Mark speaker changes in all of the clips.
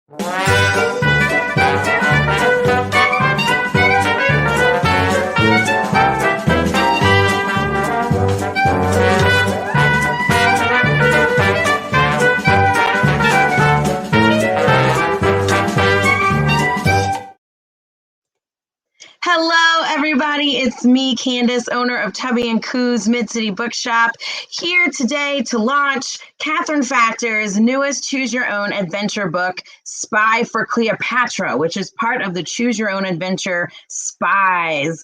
Speaker 1: Hello, everybody. It's me, Candace, owner of Tubby and Coo's Mid-City Bookshop, here today to launch Katherine Factor's newest Choose Your Own Adventure book, Spy for Cleopatra, which is part of the Choose Your Own Adventure SPIES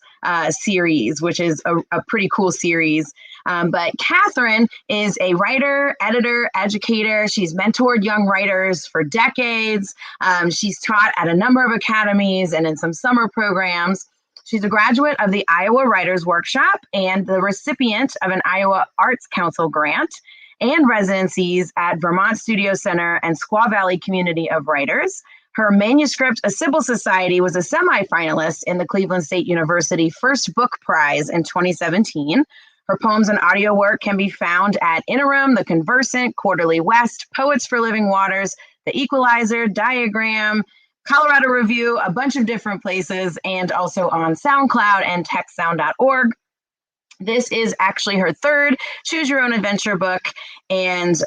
Speaker 1: series, which is a pretty cool series. But Katherine is a writer, editor, educator. She's mentored young writers for decades. She's taught at a number of academies and in some summer programs. She's a graduate of the Iowa Writers Workshop and the recipient of an Iowa Arts Council grant and residencies at Vermont Studio Center and Squaw Valley Community of Writers. Her manuscript, A Sybil Society, was a semifinalist in the Cleveland State University First Book Prize in 2017. Her poems and audio work can be found at Interim, The Conversant, Quarterly West, Poets for Living Waters, The Equalizer, Diagram, Colorado Review, a bunch of different places, and also on SoundCloud and techsound.org. This is actually her third Choose Your Own Adventure book, and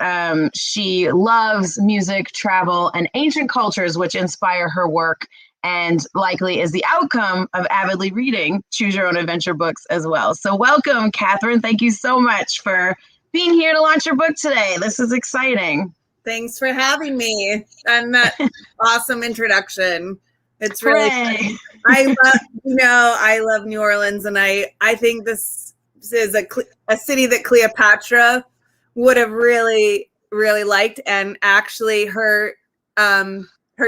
Speaker 1: she loves music, travel, and ancient cultures, which inspire her work and likely is the outcome of avidly reading Choose Your Own Adventure books as well. So welcome, Katherine. Thank you so much for being here to launch your book today. This is exciting.
Speaker 2: Thanks for having me and that awesome introduction. It's really fun. I love New Orleans, and I think this is a city that Cleopatra would have really, really liked. And actually her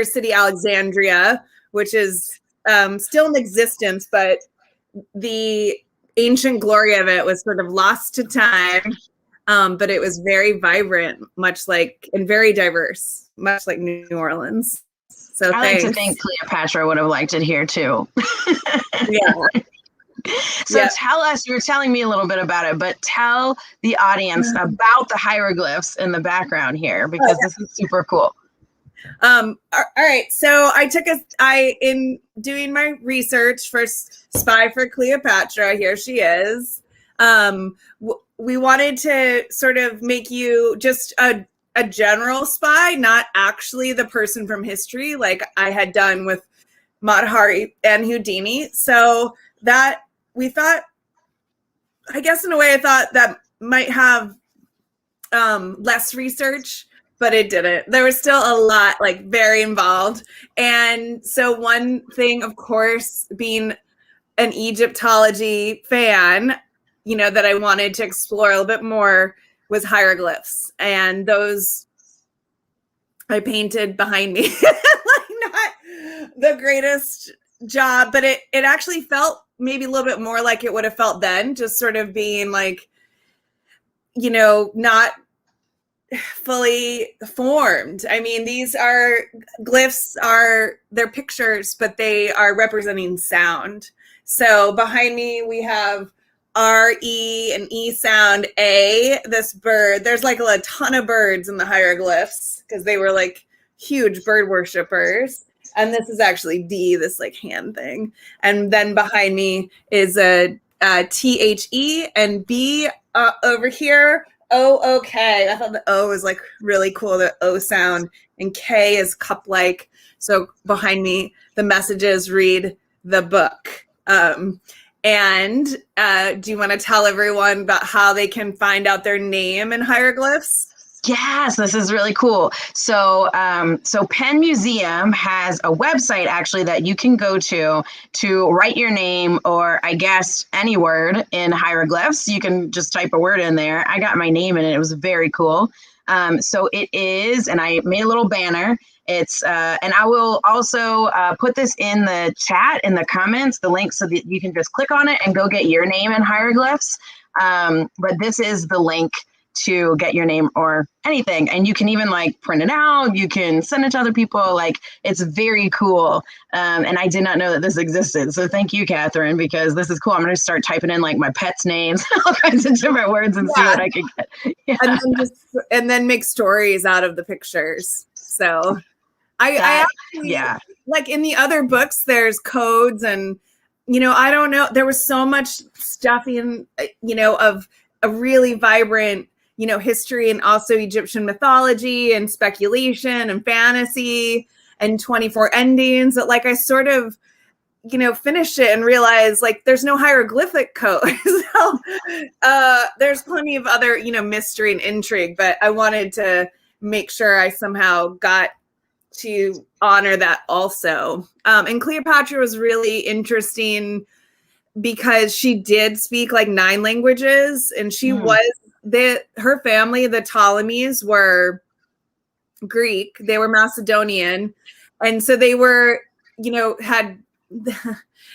Speaker 2: city, Alexandria, which is still in existence, but the ancient glory of it was sort of lost to time. But it was very vibrant, and very diverse, much like New Orleans. So
Speaker 1: I like to think Cleopatra would have liked it here too.
Speaker 2: Yeah.
Speaker 1: So tell us, you were telling me a little bit about it, but tell the audience about the hieroglyphs in the background here, because this is super cool.
Speaker 2: All right. So in doing my research for Spy for Cleopatra, here she is. We wanted to sort of make you just a general spy, not actually the person from history, like I had done with Mata Hari and Houdini. So that we thought, I guess in a way, I thought that might have less research, but it didn't. There was still a lot, very involved. And so one thing, of course, being an Egyptology fan, that I wanted to explore a little bit more was hieroglyphs. And those I painted behind me. Not the greatest job, but it actually felt maybe a little bit more like it would have felt then, just sort of being not fully formed. I mean, these are glyphs, they're pictures, but they are representing sound. So behind me, we have R-E and E sound, A, this bird. There's a ton of birds in the hieroglyphs because they were huge bird worshipers. And this is actually D, this hand thing. And then behind me is a T-H-E and B over here, O-O-K. I thought the O was really cool, the O sound. And K is cup-like. So behind me, the messages read the book. And do you want to tell everyone about how they can find out their name in hieroglyphs?
Speaker 1: Yes, this is really cool. So Penn Museum has a website actually that you can go to write your name, or I guess any word in hieroglyphs. You can just type a word in there. I got my name in it. It was very cool. So it is, and I made a little banner. It's, and I will also put this in the chat, in the comments, the link, so that you can just click on it and go get your name in hieroglyphs. But this is the link to get your name or anything. And you can even print it out. You can send it to other people. It's very cool. And I did not know that this existed. So thank you, Katherine, because this is cool. I'm going to start typing in my pets' names, all kinds of different words, and see what I can get. Yeah.
Speaker 2: And then make stories out of the pictures. So I actually,
Speaker 1: yeah.
Speaker 2: like in the other books, there's codes and, I don't know. There was so much stuff in, of a really vibrant, history and also Egyptian mythology and speculation and fantasy and 24 endings that like I sort of, finished it and realized like there's no hieroglyphic code. So there's plenty of other, mystery and intrigue, but I wanted to make sure I somehow got to honor that also. And Cleopatra was really interesting because she did speak like 9 languages, and she was her family, the Ptolemies, were Greek, they were Macedonian, and so they were, had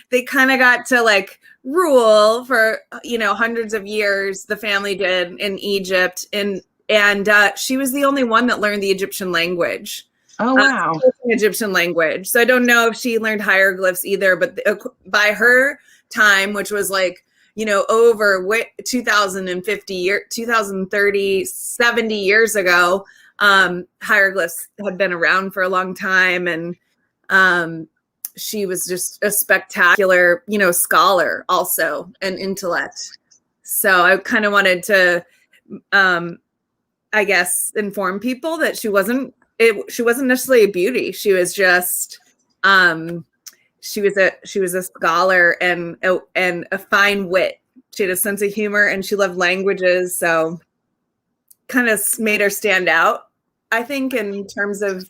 Speaker 2: they kind of got to like rule for hundreds of years. The family did in Egypt, and she was the only one that learned the Egyptian language.
Speaker 1: Oh, wow.
Speaker 2: Egyptian language. So I don't know if she learned hieroglyphs either, but by her time, which was like, over 2050 years, 2030, 70 years ago, hieroglyphs had been around for a long time. And she was just a spectacular, scholar also, and intellect. So I kind of wanted to, I guess, inform people that she wasn't necessarily a beauty. She was just, she was a scholar and a fine wit. She had a sense of humor and she loved languages. So kind of made her stand out, I think, in terms of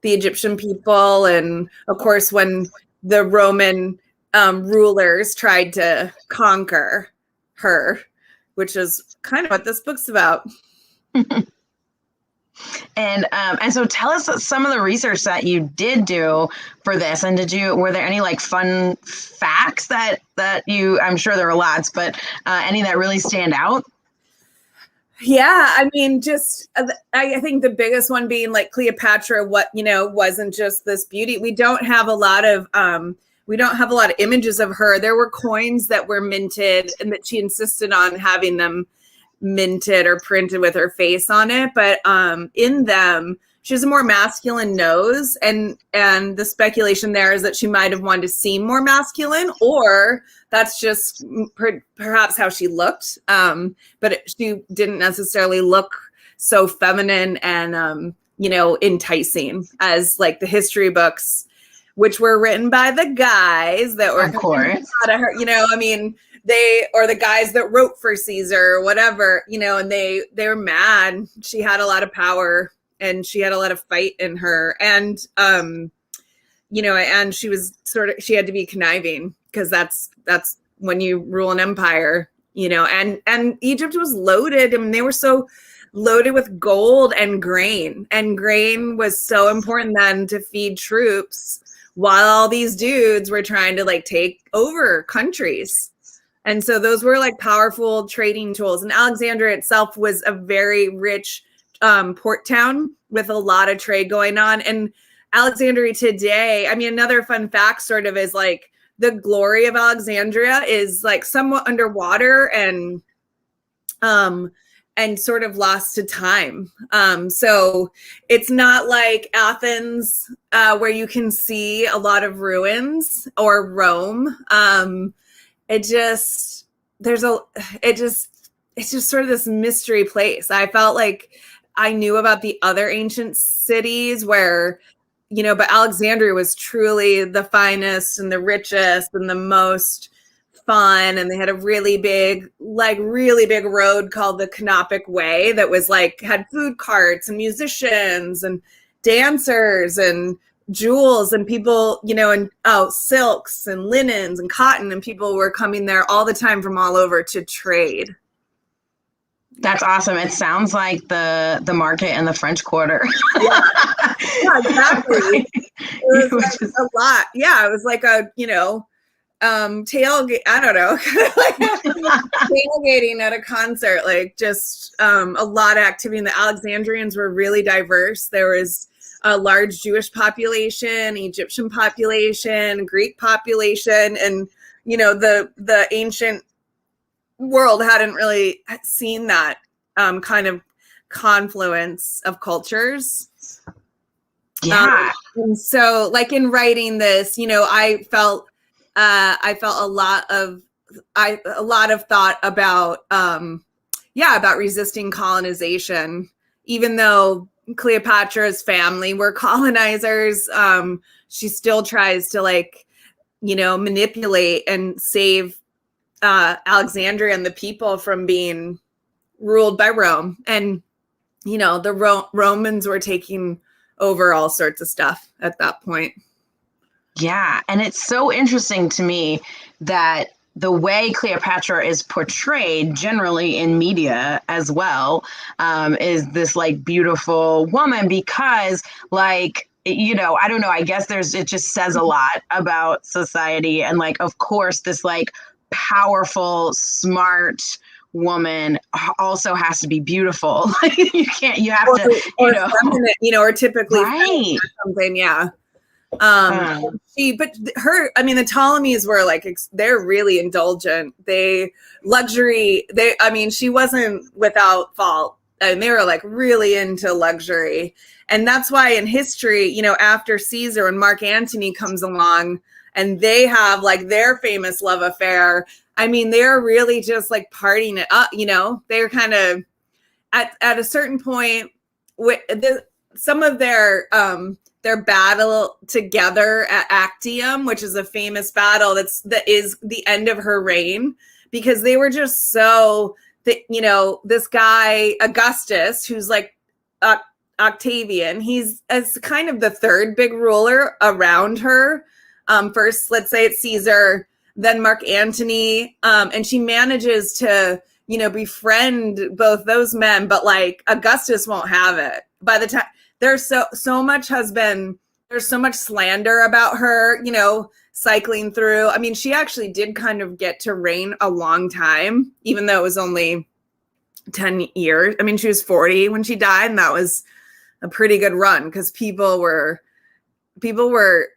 Speaker 2: the Egyptian people. And of course, when the Roman rulers tried to conquer her, which is kind of what this book's about.
Speaker 1: And so tell us some of the research that you did do for this. And were there any like fun facts that you, I'm sure there were lots, but any that really stand out?
Speaker 2: Yeah, I mean, just I think the biggest one being like Cleopatra, wasn't just this beauty. We don't have a lot of images of her. There were coins that were minted and that she insisted on having them minted or printed with her face on it, but in them she has a more masculine nose, and the speculation there is that she might have wanted to seem more masculine, or that's just perhaps how she looked, but she didn't necessarily look so feminine and enticing as like the history books, whiwhich were written by the guys that were,
Speaker 1: of course,
Speaker 2: out of her, I mean, or the guys that wrote for Caesar or whatever, and they were mad. She had a lot of power and she had a lot of fight in her. And, and she had to be conniving, because that's when you rule an empire, and Egypt was loaded. I mean, they were so loaded with gold and grain was so important then to feed troops while all these dudes were trying to like take over countries. And so those were like powerful trading tools. And Alexandria itself was a very rich port town with a lot of trade going on. And Alexandria today, I mean, another fun fact sort of is like the glory of Alexandria is like somewhat underwater and sort of lost to time. So it's not like Athens, where you can see a lot of ruins, or Rome. It's just sort of this mystery place. I felt like I knew about the other ancient cities where, but Alexandria was truly the finest and the richest and the most fun. And they had a really big road called the Canopic Way that was like, had food carts and musicians and dancers and jewels and people, and silks and linens and cotton, and people were coming there all the time from all over to trade.
Speaker 1: That's awesome. It sounds like the market in the French Quarter.
Speaker 2: Yeah, exactly. It was like a lot. Yeah, it was like a, tailgate. I don't know, like tailgating at a concert. Like just a lot of activity. And the Alexandrians were really diverse. There was a large Jewish population, Egyptian population, Greek population, and the ancient world hadn't really seen that kind of confluence of cultures.
Speaker 1: Yeah.
Speaker 2: And so like in writing this, I felt a lot of thought about about resisting colonization, even though Cleopatra's family were colonizers. She still tries to manipulate and save Alexandria and the people from being ruled by Rome. And the Romans were taking over all sorts of stuff at that point.
Speaker 1: Yeah. And it's so interesting to me that the way Cleopatra is portrayed generally in media as well is this like beautiful woman because like, I don't know, I guess it just says a lot about society. And like, of course, this like powerful, smart woman also has to be beautiful. You can't, you have to,
Speaker 2: feminine, or typically
Speaker 1: right.
Speaker 2: Or something. Yeah. The Ptolemies were they're really indulgent. She wasn't without fault. And they were really into luxury. And that's why in history, after Caesar and Mark Antony comes along and they have their famous love affair, they're really just partying it up, they're kind of at a certain point with some of their battle together at Actium, which is a famous battle that is the end of her reign, because they were just so this guy Augustus, who's Octavian, he's as kind of the third big ruler around her. First, let's say it's Caesar, then Mark Antony, and she manages to befriend both those men, but Augustus won't have it. By the time there's so much slander about her, cycling through. She actually did kind of get to reign a long time, even though it was only 10 years. She was 40 when she died, and that was a pretty good run because people were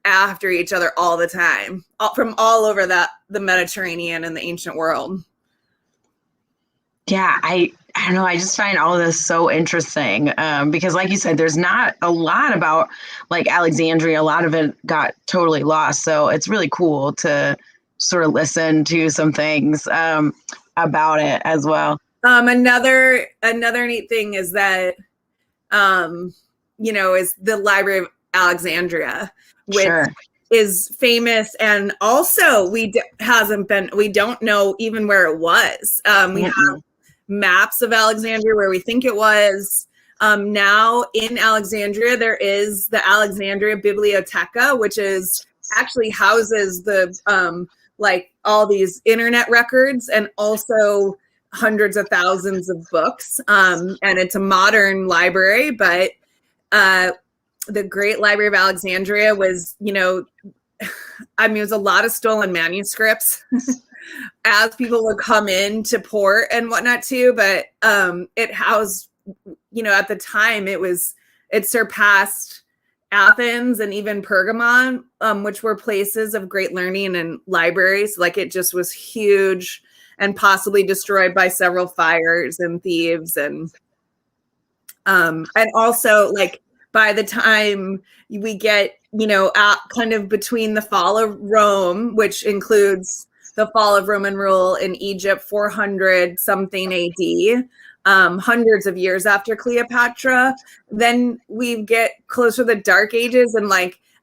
Speaker 2: after each other all the time, from all over the Mediterranean and the ancient world.
Speaker 1: Yeah, I don't know. I just find all of this so interesting because, like you said, there's not a lot about Alexandria. A lot of it got totally lost. So it's really cool to sort of listen to some things about it as well.
Speaker 2: Another neat thing is that, is the Library of Alexandria, which is famous, and also we don't know even where it was. We have maps of Alexandria where we think it was. Now in Alexandria, there is the Alexandria Bibliotheca, which actually houses the all these internet records and also hundreds of thousands of books. And it's a modern library, but the Great Library of Alexandria was, it was a lot of stolen manuscripts as people would come in to port and whatnot too. But it housed, at the time it surpassed Athens and even Pergamon, which were places of great learning and libraries. It just was huge and possibly destroyed by several fires and thieves. And also by the time we get, kind of between the fall of Rome, which includes the fall of Roman rule in Egypt, 400 something AD, hundreds of years after Cleopatra, then we get closer to the Dark Ages, and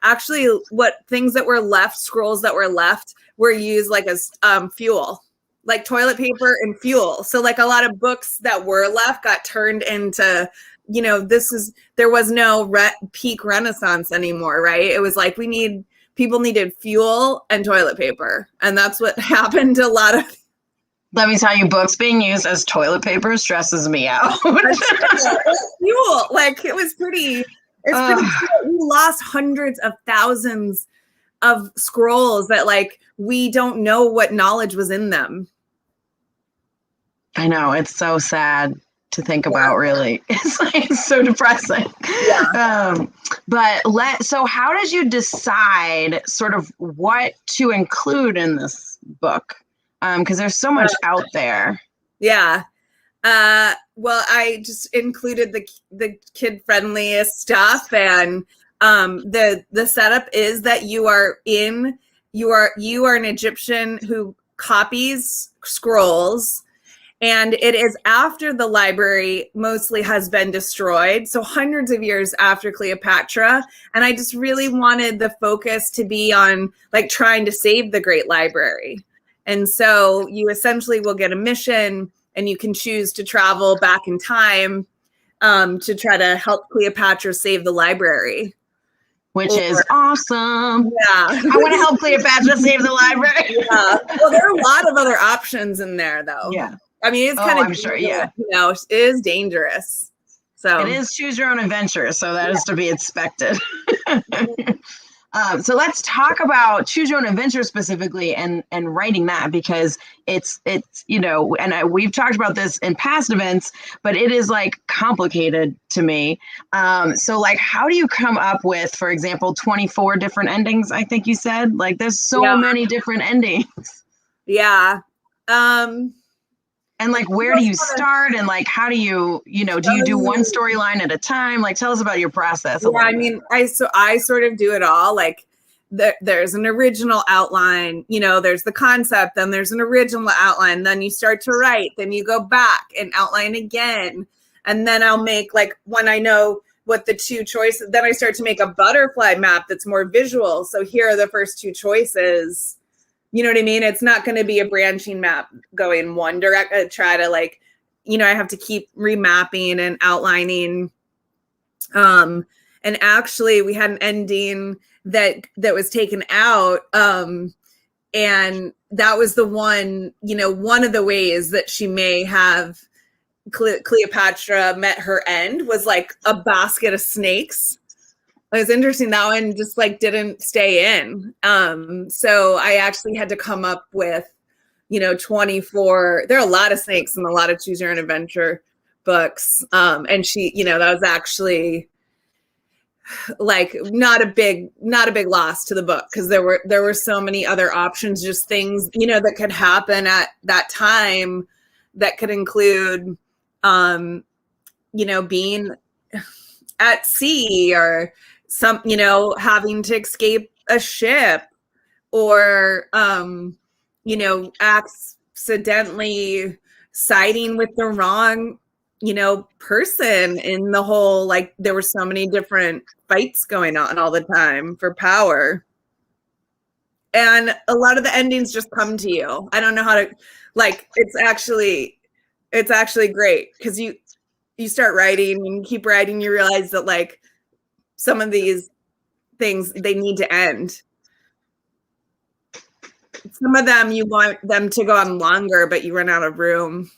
Speaker 2: actually what things that were left, scrolls that were left, were used as fuel, like toilet paper and fuel. So a lot of books that were left got turned into, there was no peak Renaissance anymore, right? It was people needed fuel and toilet paper. And that's what happened to a lot of.
Speaker 1: Let me tell you, books being used as toilet paper stresses me out.
Speaker 2: Fuel. It was pretty, pretty cool. We lost hundreds of thousands of scrolls that we don't know what knowledge was in them.
Speaker 1: I know, it's so sad to think about, really. It's so depressing.
Speaker 2: Yeah.
Speaker 1: So how did you decide sort of what to include in this book? Because there's so much out there.
Speaker 2: Yeah. Well, I just included the kid friendliest stuff, and The setup is that you are an Egyptian who copies scrolls, and it is after the library mostly has been destroyed, so hundreds of years after Cleopatra. And I just really wanted the focus to be on like trying to save the Great Library. And so you essentially will get a mission, and you can choose to travel back in time to try to help Cleopatra save the library.
Speaker 1: Which is awesome.
Speaker 2: Yeah.
Speaker 1: I want to help Cleopatra save the library.
Speaker 2: Yeah. Well, there are a lot of other options in there, though.
Speaker 1: Yeah.
Speaker 2: I mean, it's kind of,
Speaker 1: I'm sure, yeah.
Speaker 2: You know, it is dangerous. So
Speaker 1: it is choose your own adventure. So that is to be expected. So let's talk about choose your own adventure specifically and writing that, because it's you know, and we've talked about this in past events, but it is like complicated to me. So like, how do you come up with, for example, 24 different endings? I think you said, like, there's so many different endings.
Speaker 2: Yeah.
Speaker 1: And like, where do you start? And like, how do you do you do one storyline at a time? Like, tell us about your process.
Speaker 2: Yeah, I mean, I sort of do it all. Like, there's an original outline, you know, there's the concept, then there's an original outline, then you start to write, then you go back and outline again. And then I'll make, like, when I know what the two choices, then I start to make a butterfly map that's more visual. So here are the first two choices. You know what I mean? It's not going to be a branching map going one direction. I try to, like, you know, I have to keep remapping and outlining. And actually, we had an ending that was taken out. And that was the one, you know, one of the ways that she may have Cleopatra met her end was like a basket of snakes. It was interesting. That one just like didn't stay in. So I actually had to come up with, you know, 24. There are a lot of snakes in a lot of choose your own adventure books. And she, you know, that was actually like not a big loss to the book, because there were so many other options, just things, you know, that could happen at that time that could include, you know, being at sea, or some, you know, having to escape a ship, or, you know, accidentally siding with the wrong, you know, person in the whole, like, there were so many different fights going on all the time for power. And a lot of the endings just come to you. I don't know how to, like, it's actually great, because you start writing and you keep writing, you realize that, like, some of these things, they need to end. Some of them you want them to go on longer, but you run out of room.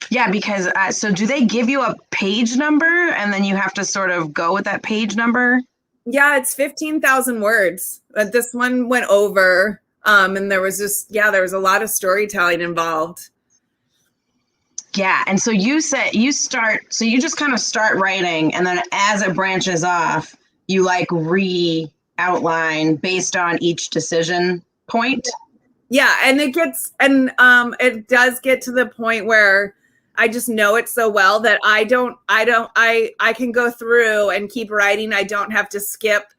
Speaker 1: Yeah, because so do they give you a page number and then you have to sort of go with that page number?
Speaker 2: Yeah, it's 15,000 words. But this one went over, and there was a lot of storytelling involved.
Speaker 1: Yeah, and so you said you just kind of start writing, and then as it branches off, you like re-outline based on each decision point.
Speaker 2: Yeah, and it does get to the point where I just know it so well that I can go through and keep writing. I don't have to skip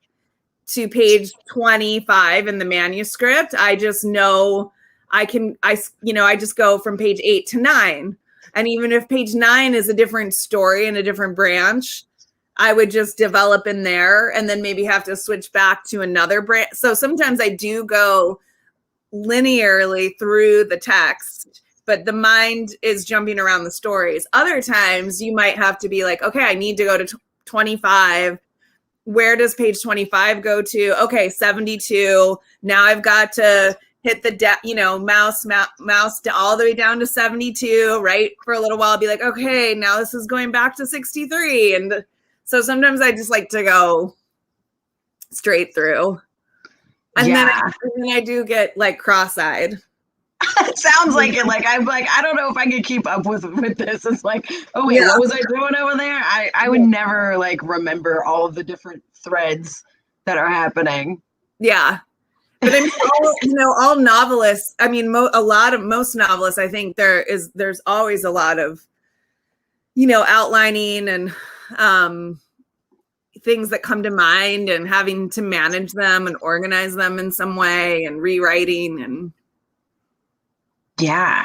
Speaker 2: to page 25 in the manuscript. I just know I just go from page 8 to 9. And even if page 9 is a different story and a different branch, I would just develop in there and then maybe have to switch back to another branch. So sometimes I do go linearly through the text, but the mind is jumping around the stories. Other times you might have to be like, okay, I need to go to 25. Where does page 25 go to? Okay, 72. Now I've got to hit the mouse all the way down to 72, right? For a little while, I'll be like, okay, now this is going back to 63. And so sometimes I just like to go straight through. And then I do get like cross-eyed.
Speaker 1: It sounds like it. Like, I'm like, I don't know if I could keep up with this. It's like, oh wait, what was I doing over there? I would never like remember all of the different threads that are happening.
Speaker 2: Yeah. But I mean, all novelists, I mean, most novelists, I think there's always a lot of, outlining and things that come to mind and having to manage them and organize them in some way and rewriting and
Speaker 1: Yeah.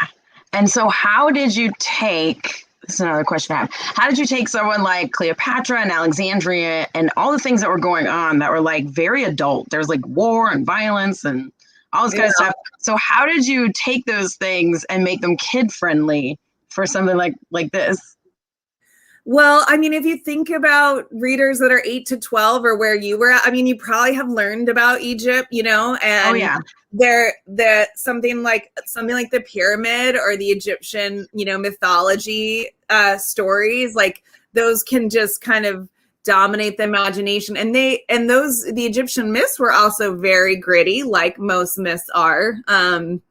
Speaker 1: And so how did you take, this is another question I have, how did you take someone like Cleopatra and Alexandria and all the things that were going on that were like very adult? There's like war and violence and all this kind of stuff. So how did you take those things and make them kid friendly for something like this?
Speaker 2: Well, I mean, if you think about readers that are 8 to 12 or where you were at, I mean, you probably have learned about Egypt, you know, and
Speaker 1: Oh yeah.
Speaker 2: there something like the pyramid or the Egyptian, you know, mythology stories, like those can just kind of dominate the imagination. And the Egyptian myths were also very gritty, like most myths are. And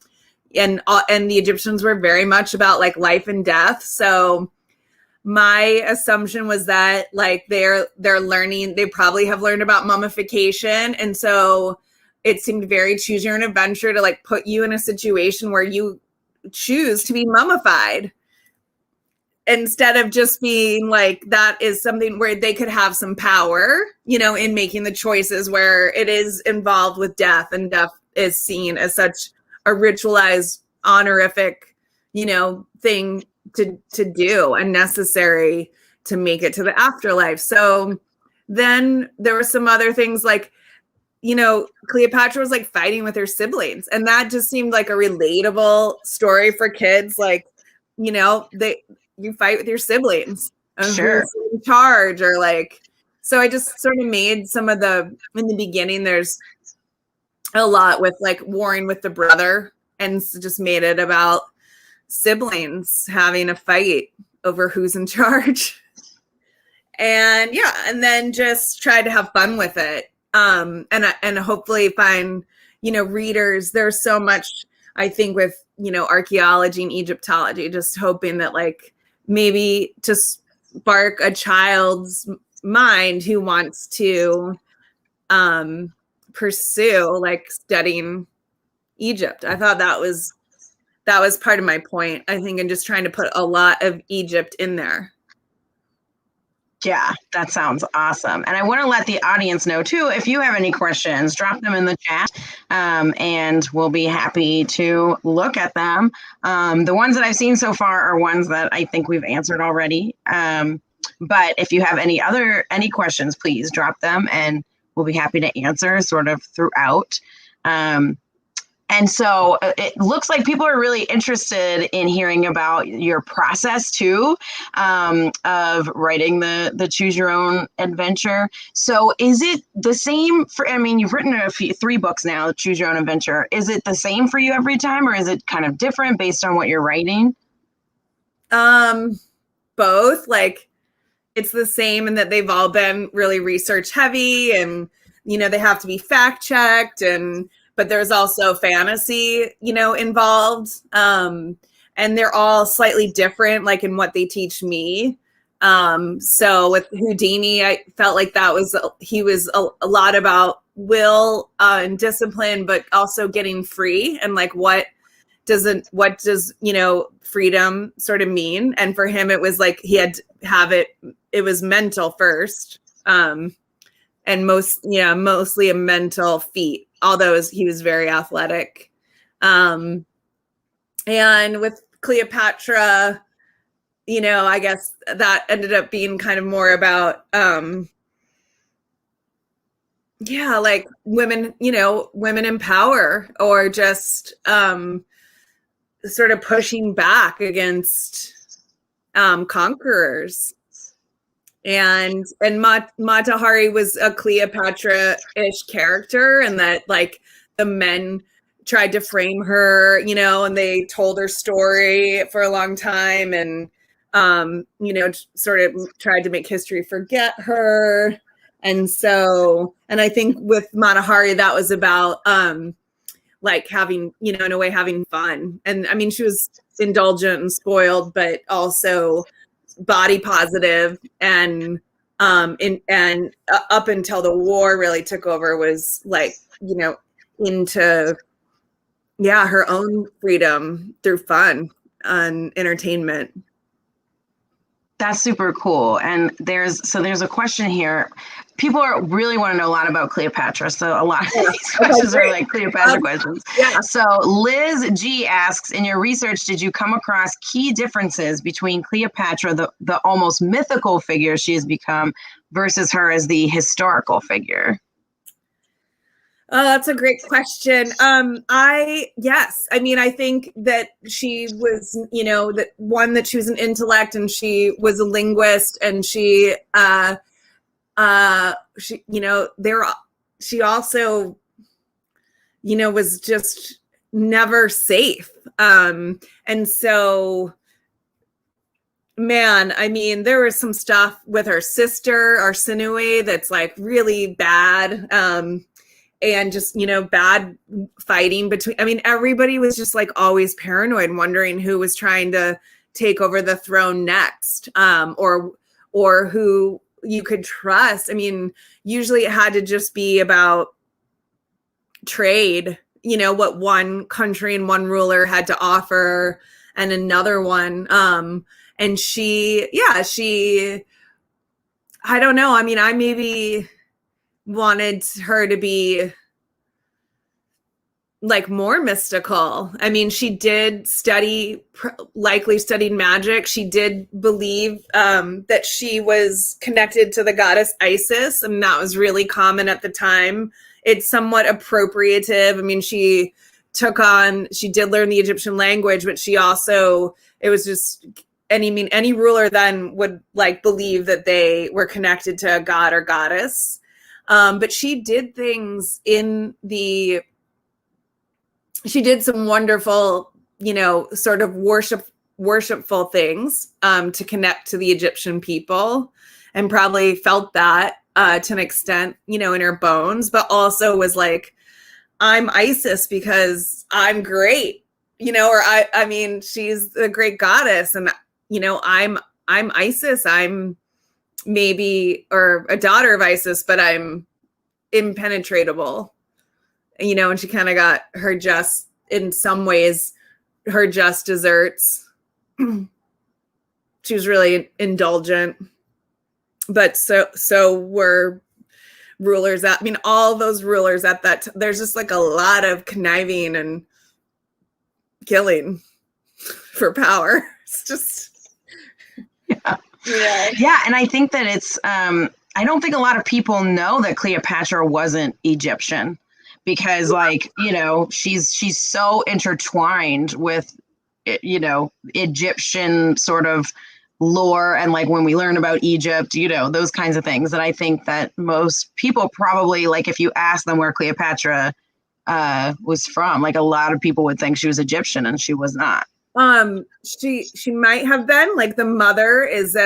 Speaker 2: the Egyptians were very much about like life and death. So my assumption was that like they're learning, they probably have learned about mummification. And so it seemed very choose your own adventure to like put you in a situation where you choose to be mummified instead of just being like, that is something where they could have some power, you know, in making the choices where it is involved with death, and death is seen as such a ritualized, honorific, you know, thing to do and necessary to make it to the afterlife. So then there were some other things like, you know, Cleopatra was like fighting with her siblings, and that just seemed like a relatable story for kids. Like, you know, you fight with your siblings and
Speaker 1: Sure.
Speaker 2: who's in charge, or like, so I just sort of made some of in the beginning, there's a lot with like warring with the brother, and just made it about siblings having a fight over who's in charge. And yeah, and then just try to have fun with it. And hopefully find, you know, readers. There's so much, I think, with, you know, archaeology and Egyptology, just hoping that like maybe to spark a child's mind who wants to pursue like studying Egypt. I thought that was part of my point, I think, and just trying to put a lot of Egypt in there.
Speaker 1: Yeah, that sounds awesome. And I want to let the audience know too, if you have any questions, drop them in the chat, and we'll be happy to look at them. The ones that I've seen so far are ones that I think we've answered already. But if you have any questions, please drop them and we'll be happy to answer sort of throughout. And so it looks like people are really interested in hearing about your process too, of writing the Choose Your Own Adventure. So is it the same for, I mean, you've written 3 books now, Choose Your Own Adventure. Is it the same for you every time, or is it kind of different based on what you're writing?
Speaker 2: Both. Like, it's the same in that they've all been really research heavy, and, you know, they have to be fact checked, but there's also fantasy, you know, involved. And they're all slightly different, like in what they teach me. So with Houdini, I felt like he was a lot about will and discipline, but also getting free, and like what does, you know, freedom sort of mean? And for him, it was like he had to have it was mental first. And mostly a mental feat, although he was very athletic. And with Cleopatra, you know, I guess that ended up being kind of more about, like women, you know, women in power, or just sort of pushing back against conquerors. And Mata Hari was a Cleopatra-ish character, and that like the men tried to frame her, you know, and they told her story for a long time, and you know, sort of tried to make history forget her. And so, and I think with Mata Hari, that was about like having, you know, in a way having fun. And I mean, she was indulgent and spoiled, but also body positive, and up until the war really took over, was like, you know, into her own freedom through fun and entertainment.
Speaker 1: That's super cool. And there's a question here. People really want to know a lot about Cleopatra. So a lot of these questions are like Cleopatra questions.
Speaker 2: Yeah.
Speaker 1: So Liz G asks, in your research, did you come across key differences between Cleopatra, the almost mythical figure she has become, versus her as the historical figure?
Speaker 2: Oh, that's a great question. Yes. I mean, I think that she was, that one, that she was an intellect and she was a linguist, and she, she also, was just never safe. And so, man, I mean, there was some stuff with her sister, Arsinoe, that's like really bad. And just, bad fighting between, I mean, everybody was just like always paranoid, wondering who was trying to take over the throne next, or who you could trust. I mean, usually it had to just be about trade, what one country and one ruler had to offer and another one. And I don't know. I mean, I maybe wanted her to be like more mystical. I mean, she did likely studied magic. She did believe that she was connected to the goddess Isis, and that was really common at the time. It's somewhat appropriative. I mean, she did learn the Egyptian language, but any ruler then would like believe that they were connected to a god or goddess. But she did things she did some wonderful, sort of worshipful things to connect to the Egyptian people, and probably felt that to an extent, in her bones, but also was like, I'm Isis because I'm great, or I mean, she's a great goddess, and, I'm Isis. I'm maybe, or a daughter of Isis, but I'm impenetrable, and she kind of got in some ways, her just desserts. She was really indulgent, but so were rulers. All those rulers at that there's just like a lot of conniving and killing for power. It's just,
Speaker 1: Yeah. And I think that it's, I don't think a lot of people know that Cleopatra wasn't Egyptian, because she's so intertwined with, Egyptian sort of lore, and like when we learn about Egypt, those kinds of things, that I think that most people probably, like, if you ask them where Cleopatra was from, like a lot of people would think she was Egyptian, and she was not.
Speaker 2: She might have been, like, the mother is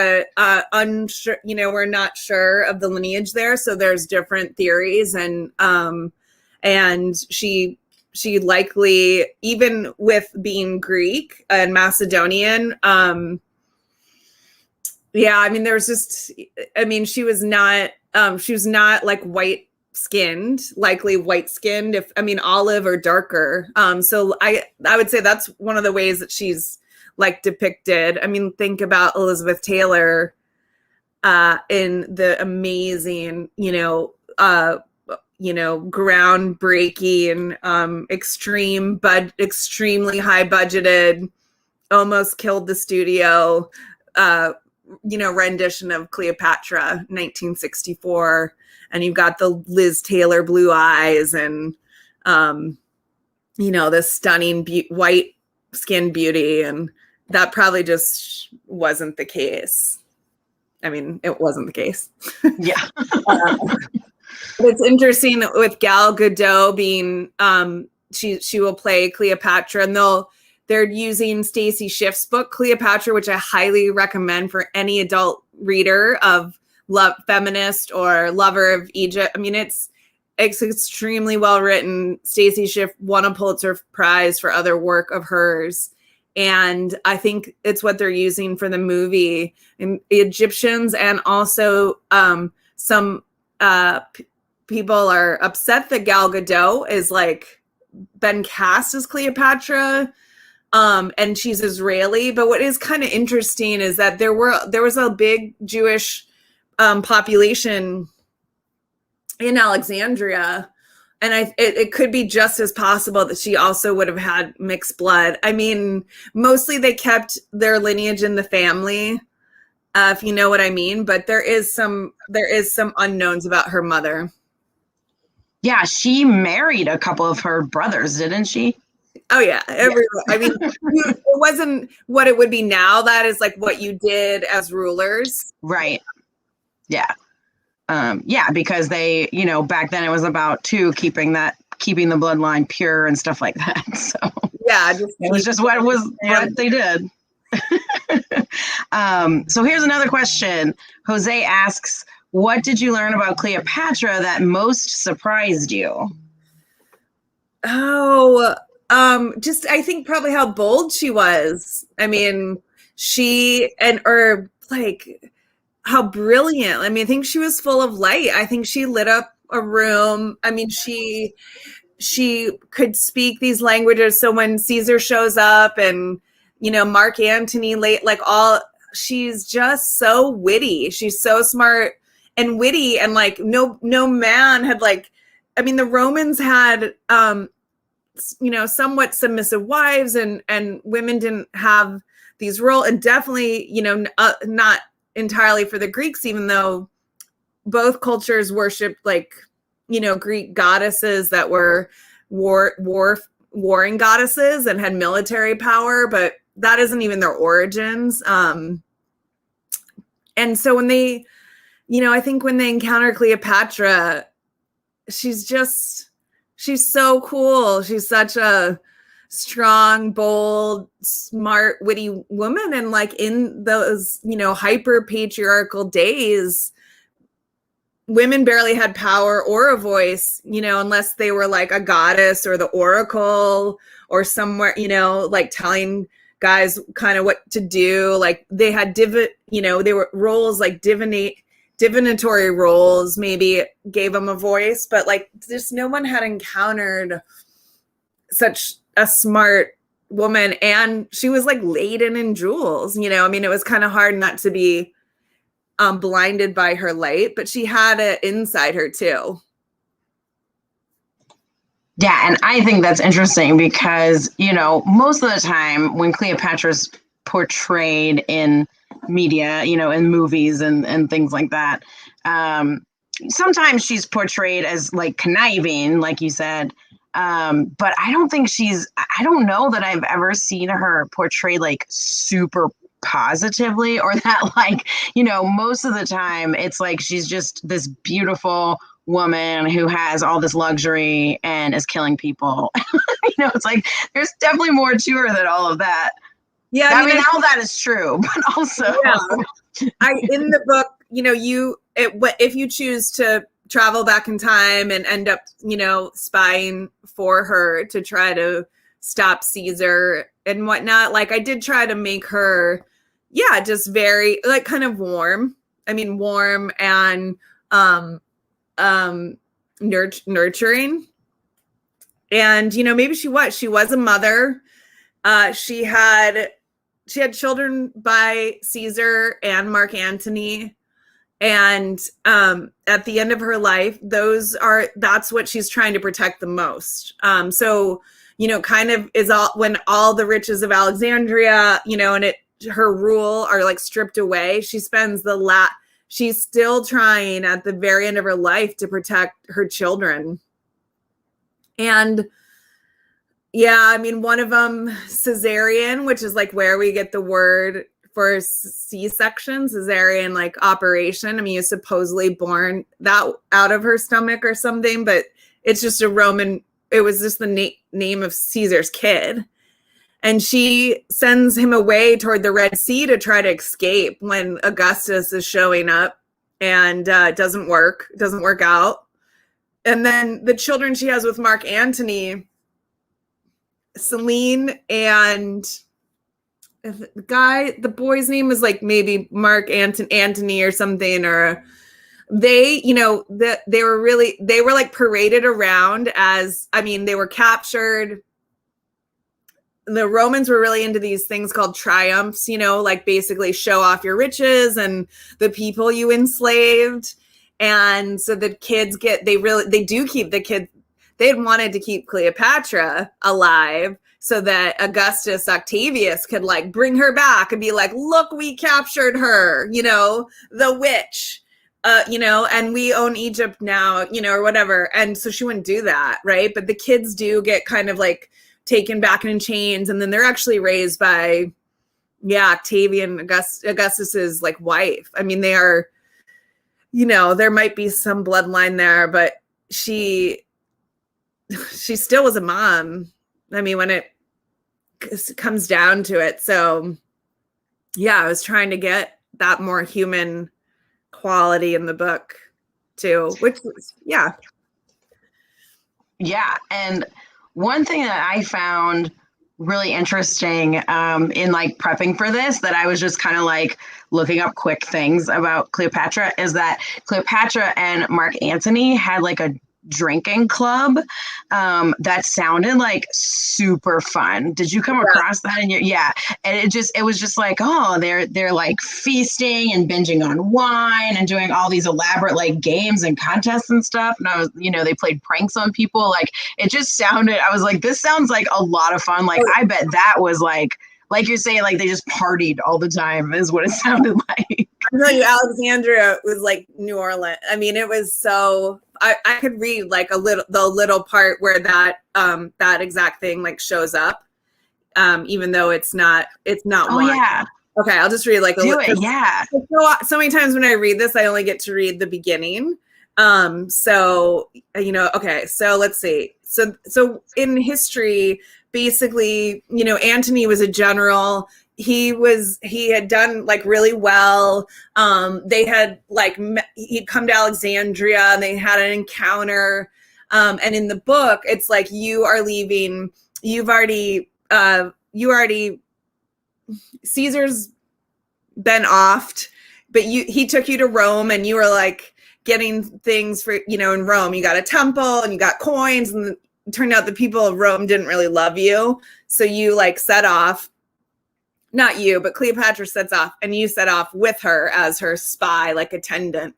Speaker 2: unsure, we're not sure of the lineage there, so there's different theories, and she likely, even with being Greek and Macedonian, there's just, she was not like likely white skinned, olive or darker. So I would say that's one of the ways that she's like depicted. Think about Elizabeth Taylor in the amazing, groundbreaking, extremely high budgeted, almost killed the studio, rendition of Cleopatra, 1964. And you've got the Liz Taylor blue eyes and, the stunning white skin beauty. And that probably just wasn't the case. It wasn't the case.
Speaker 1: Yeah.
Speaker 2: It's interesting with Gal Gadot being, she will play Cleopatra, and they're using Stacy Schiff's book, Cleopatra, which I highly recommend for any adult reader of feminist or lover of Egypt. It's extremely well written. Stacy Schiff won a Pulitzer Prize for other work of hers. And I think it's what they're using for the movie. And Egyptians, and also some people are upset that Gal Gadot is like been cast as Cleopatra. and she's Israeli. But what is kind of interesting is that there was a big Jewish population in Alexandria, and it could be just as possible that she also would have had mixed blood. I mean, mostly they kept their lineage in the family, if you know what I mean. But there is some unknowns about her mother.
Speaker 1: Yeah, she married a couple of her brothers, didn't she?
Speaker 2: Oh yeah, everyone. I mean, it wasn't what it would be now. That is like what you did as rulers,
Speaker 1: right? Yeah. Yeah, because they, back then it was about keeping the bloodline pure and stuff like that. So
Speaker 2: yeah,
Speaker 1: it was just what they did. So here's another question. Jose asks, what did you learn about Cleopatra that most surprised you?
Speaker 2: Oh, just I think probably how bold she was. I mean, how brilliant. I mean, I think she was full of light. I think she lit up a room. I mean, she could speak these languages. So when Caesar shows up and, Mark Antony she's just so witty. She's so smart and witty, and like no man had I mean, the Romans had, somewhat submissive wives, and women didn't have these roles, and definitely, not entirely for the Greeks, even though both cultures worshipped Greek goddesses that were warring goddesses and had military power, but that isn't even their origins. And so when they, I think when they encounter Cleopatra, she's so cool. She's such a strong, bold, smart, witty woman. And in those, hyper patriarchal days, women barely had power or a voice, unless they were a goddess or the oracle or somewhere, telling guys kind of what to do. They had they were roles divinatory roles, maybe gave them a voice, but just no one had encountered such a smart woman. And she was laden in jewels, I mean, it was kind of hard not to be blinded by her light, but she had it inside her too.
Speaker 1: Yeah, and I think that's interesting because, most of the time when Cleopatra's portrayed in media, in movies and things like that, sometimes she's portrayed as conniving, like you said, but I don't know that I've ever seen her portrayed super positively, or that most of the time it's she's just this beautiful woman who has all this luxury and is killing people. It's there's definitely more to her than all of that. Yeah, I mean all that is true, but also
Speaker 2: in the book, if you choose to travel back in time and end up spying for her to try to stop Caesar and whatnot, I did try to make her just very kind of warm. I mean, warm and nurturing. And maybe she was a mother. She had children by Caesar and Mark Antony, and at the end of her life, that's what she's trying to protect the most. So kind of is when all the riches of Alexandria, and her rule are stripped away, she spends she's still trying at the very end of her life to protect her children. And I mean, one of them, cesarean, which is where we get the word for C-section, cesarean operation. I mean, you're supposedly born that out of her stomach or something, but it's just it was just the name of Caesar's kid. And she sends him away toward the Red Sea to try to escape when Augustus is showing up, and it doesn't work out. And then the children she has with Mark Antony, Celine, and the boy's name is maybe Mark Antony or something, or they, they were paraded around as, I mean, they were captured the Romans were really into these things called triumphs, you know, like basically show off your riches and the people you enslaved. And so the kids they do keep the kids. They had wanted to keep Cleopatra alive so that Augustus Octavius could like bring her back and be like, look, we captured her, you know, the witch, you know, and we own Egypt now, you know, or whatever. And so she wouldn't do that. Right. But the kids do get kind of like taken back in chains, and then they're actually raised by Octavian, Augustus's like wife. I mean, they are, you know, there might be some bloodline there, but she still was a mom. I mean, when it comes down to it. So I was trying to get that more human quality in the book too, which was, yeah.
Speaker 1: And one thing that I found really interesting in like prepping for this, that I was just kind of like looking up quick things about Cleopatra, is that Cleopatra and Mark Antony had like a drinking club that sounded like super fun. Did you come across that in your and it was just like, oh, they're like feasting and binging on wine and doing all these elaborate like games and contests and stuff, and I was, you know, they played pranks on people. Like it just sounded, I was like, this sounds like a lot of fun. Like I bet that was like you're saying, like they just partied all the time is what it sounded like.
Speaker 2: I tell you, Alexandria was like New Orleans. I mean, it was so, I could read like the little part where that exact thing like shows up, even though it's not
Speaker 1: Oh
Speaker 2: one.
Speaker 1: yeah.
Speaker 2: Okay, I'll just read like a little.
Speaker 1: Yeah.
Speaker 2: So many times when I read this, I only get to read the beginning. So you know, okay, so let's see. So in history, basically, you know, Antony was a general. He had done like really well. They had like, he'd come to Alexandria and they had an encounter. And in the book, it's like, you are leaving, Caesar's been offed, but he took you to Rome, and you were like getting things for, you know, in Rome, you got a temple and you got coins, and it turned out the people of Rome didn't really love you. So you like set off. Not you, but Cleopatra sets off, and you set off with her as her spy, like attendant.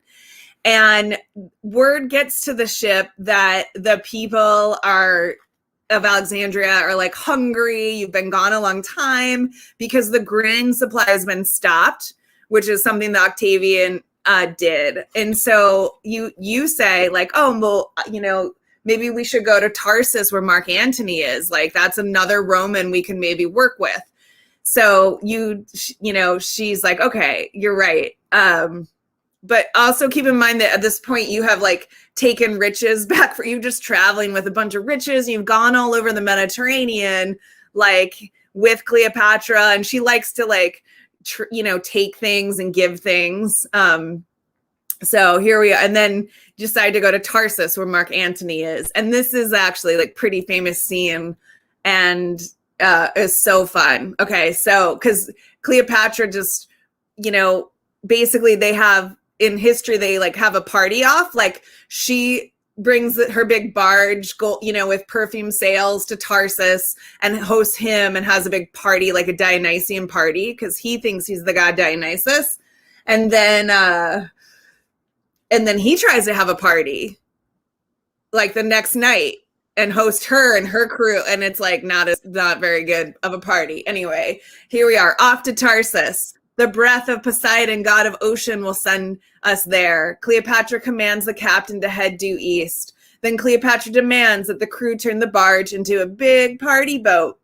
Speaker 2: And word gets to the ship that the people of Alexandria are like hungry. You've been gone a long time because the grain supply has been stopped, which is something that Octavian did. And so you say like, oh, well, you know, maybe we should go to Tarsus where Mark Antony is. Like that's another Roman we can maybe work with. So you know, she's like, okay, you're right. But also keep in mind that at this point you have like taken riches back for you, just traveling with a bunch of riches. You've gone all over the Mediterranean, like with Cleopatra, and she likes to like, you know, take things and give things. So here we are. And then decide to go to Tarsus where Mark Antony is. And this is actually like pretty famous scene, and is so fun. Okay. So, cause Cleopatra just, you know, basically they have in history, they like have a party off. Like she brings her big barge, you know, with perfume sails to Tarsus and hosts him and has a big party, like a Dionysian party. Cause he thinks he's the god Dionysus. And then he tries to have a party like the next night and host her and her crew, and it's like not very good of a party. Anyway, here we are, off to Tarsus. The breath of Poseidon, god of ocean, will send us there. Cleopatra commands the captain to head due east. Then Cleopatra demands that the crew turn the barge into a big party boat.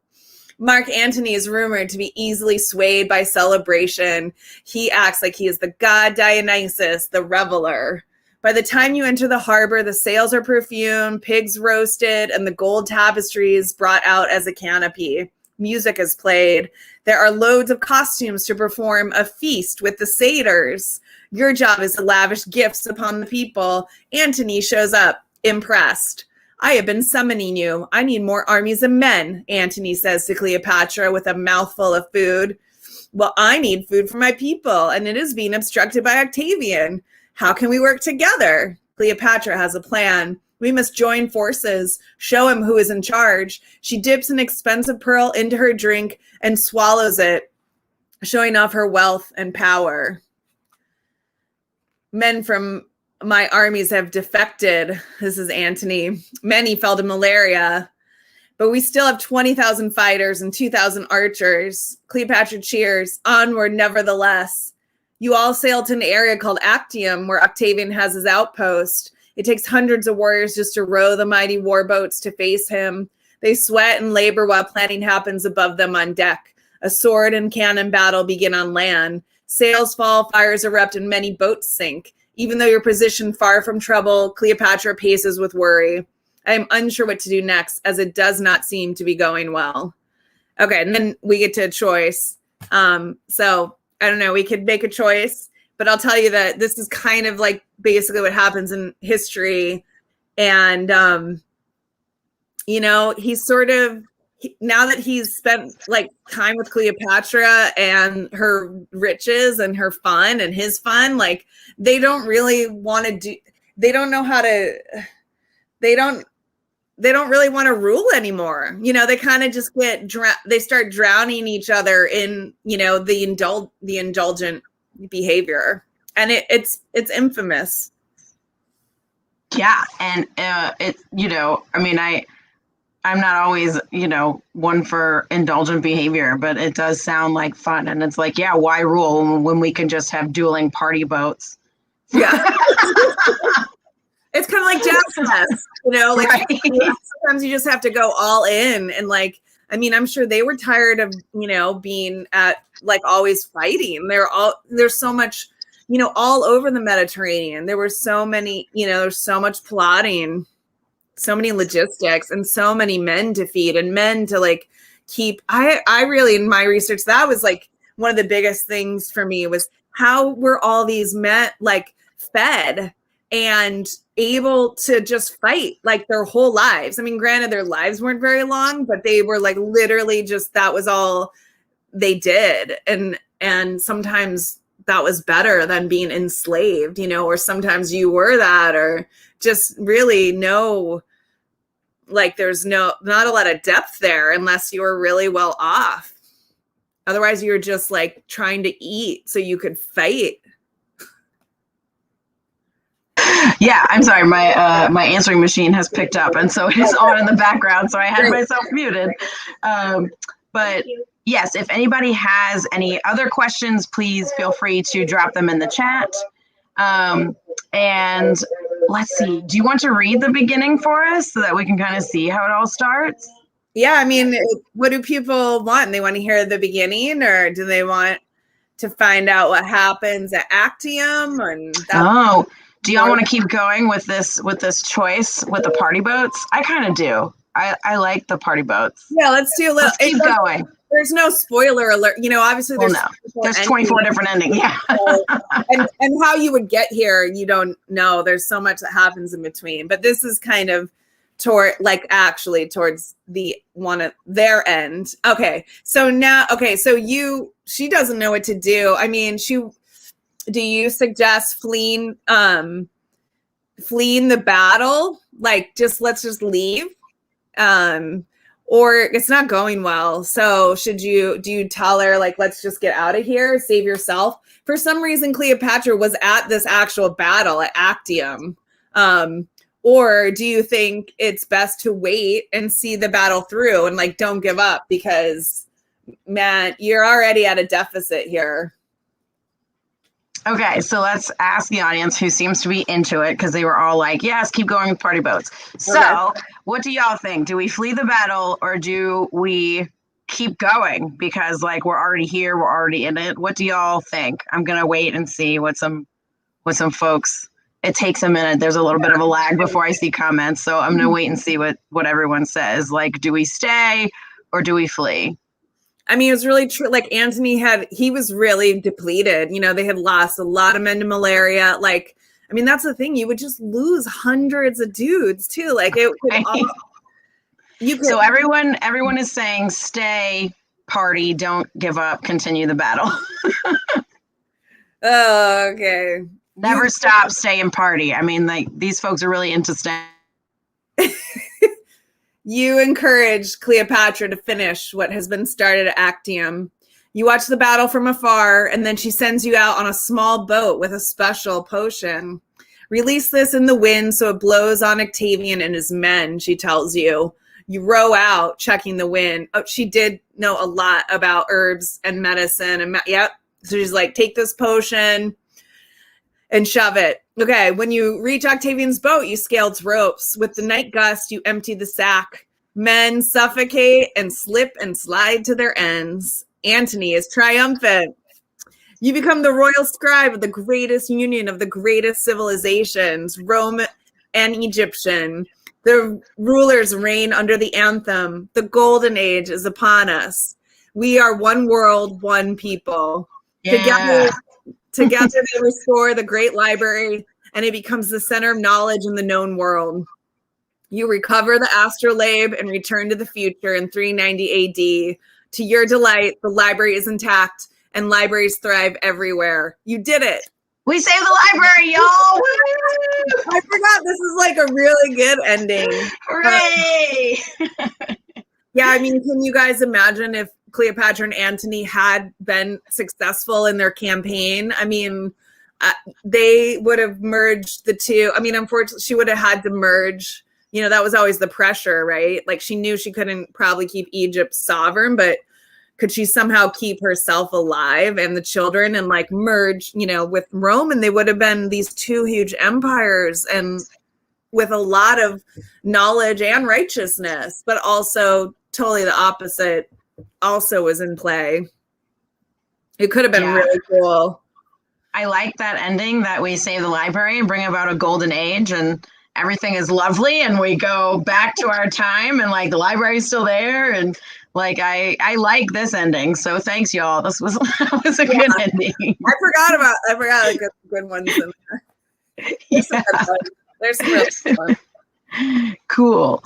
Speaker 2: Mark Antony is rumored to be easily swayed by celebration. He acts like he is the god Dionysus, the reveler. By the time you enter the harbor, the sails are perfumed, pigs roasted, and the gold tapestries brought out as a canopy. Music is played. There are loads of costumes to perform a feast with the satyrs. Your job is to lavish gifts upon the people. Antony shows up, impressed. I have been summoning you. I need more armies of men, Antony says to Cleopatra with a mouthful of food. Well, I need food for my people, and it is being obstructed by Octavian. How can we work together? Cleopatra has a plan. We must join forces, show him who is in charge. She dips an expensive pearl into her drink and swallows it, showing off her wealth and power. Men from my armies have defected. This is Antony. Many fell to malaria, but we still have 20,000 fighters and 2,000 archers. Cleopatra cheers. Onward, nevertheless. You all sail to an area called Actium, where Octavian has his outpost. It takes hundreds of warriors just to row the mighty war boats to face him. They sweat and labor while planning happens above them on deck. A sword and cannon battle begin on land. Sails fall, fires erupt, and many boats sink. Even though you're positioned far from trouble, Cleopatra paces with worry. I am unsure what to do next, as it does not seem to be going well. Okay, and then we get to a choice. So I don't know, we could make a choice, but I'll tell you that this is kind of like basically what happens in history. And, you know, he's sort of, now that he's spent like time with Cleopatra and her riches and her fun and his fun, like they don't really want to do, they don't know how to, they don't really want to rule anymore. You know, they kind of just get, they start drowning each other in, you know, the indulgent behavior. And it's infamous.
Speaker 1: Yeah. And it, you know, I mean, I'm not always, you know, one for indulgent behavior, but it does sound like fun. And it's like, yeah, why rule when we can just have dueling party boats?
Speaker 2: Yeah. It's kind of like jazz fest, you know, like right. Sometimes you just have to go all in. And like, I mean, I'm sure they were tired of, you know, being at like always fighting. There's so much, you know, all over the Mediterranean. There were so many, you know, there's so much plotting, so many logistics, and so many men to feed and men to like keep. I really, in my research, that was like one of the biggest things for me was how were all these men like fed and able to just fight like their whole lives. I mean, granted, their lives weren't very long, but they were like literally just, that was all they did. And sometimes that was better than being enslaved, you know, or sometimes you were that, or just really like there's not a lot of depth there unless you were really well off. Otherwise you were just like trying to eat so you could fight.
Speaker 1: Yeah, I'm sorry. My answering machine has picked up, and so it is on in the background. So I had myself muted. But yes, if anybody has any other questions, please feel free to drop them in the chat. And let's see. Do you want to read the beginning for us so that we can kind of see how it all starts?
Speaker 2: Yeah, I mean, what do people want? They want to hear the beginning, or do they want to find out what happens at Actium? And
Speaker 1: do y'all want to keep going with this choice with the party boats? I kind of do. I like the party boats.
Speaker 2: Yeah, let's do a little.
Speaker 1: Let's keep going.
Speaker 2: There's no spoiler alert. You know, obviously
Speaker 1: there's 24 different endings. Yeah.
Speaker 2: and how you would get here, you don't know. There's so much that happens in between. But this is kind of towards the one at their end. Okay. So now, she doesn't know what to do. I mean, do you suggest fleeing the battle? Like let's just leave? Or it's not going well. So do you tell her like, let's just get out of here, save yourself? For some reason, Cleopatra was at this actual battle at Actium. Or do you think it's best to wait and see the battle through and like, don't give up because man, you're already at a deficit here.
Speaker 1: Okay, so let's ask the audience who seems to be into it because they were all like, yes, keep going with party boats. So what do y'all think? Do we flee the battle or do we keep going? Because like we're already here, we're already in it. What do y'all think? I'm going to wait and see what some folks, it takes a minute. There's a little bit of a lag before I see comments. So I'm going to wait and see what everyone says. Like, do we stay or do we flee?
Speaker 2: I mean, it was really true. Like Antony he was really depleted. You know, they had lost a lot of men to malaria. Like, I mean, that's the thing. You would just lose hundreds of dudes too. Like it could
Speaker 1: So everyone is saying stay, party, don't give up, continue the battle.
Speaker 2: Oh, okay.
Speaker 1: Never stop, stay and party. I mean, like these folks are really into staying.
Speaker 2: You encourage Cleopatra to finish what has been started at Actium. You watch the battle from afar, and then she sends you out on a small boat with a special potion. Release this in the wind so it blows on Octavian and his men, she tells you. You row out, checking the wind. Oh, she did know a lot about herbs and medicine. And yep. So she's like, take this potion and shove it. Okay, when you reach Octavian's boat, you scale its ropes. With the night gust, you empty the sack. Men suffocate and slip and slide to their ends. Antony is triumphant. You become the royal scribe of the greatest union of the greatest civilizations, Rome and Egyptian. The rulers reign under the anthem. The golden age is upon us. We are one world, one people.
Speaker 1: Yeah.
Speaker 2: Together they restore the great library, and it becomes the center of knowledge in the known world. You recover the astrolabe and return to the future in 390 AD. To your delight, the library is intact, and libraries thrive everywhere. You did it.
Speaker 1: We saved the library, y'all.
Speaker 2: I forgot this is like a really good ending.
Speaker 1: Hooray!
Speaker 2: Yeah, I mean, can you guys imagine if Cleopatra and Antony had been successful in their campaign? I mean, they would have merged the two. I mean, unfortunately, she would have had to merge. You know, that was always the pressure, right? Like she knew she couldn't probably keep Egypt sovereign, but could she somehow keep herself alive and the children and like merge, you know, with Rome? And they would have been these two huge empires and with a lot of knowledge and righteousness, but also totally the opposite also was in play. It could have been really cool.
Speaker 1: I like that ending that we save the library and bring about a golden age and everything is lovely and we go back to our time and like the library's still there and like I like this ending. So thanks y'all. This was a good ending.
Speaker 2: I forgot the good ones in there. There's some really fun.
Speaker 1: Cool.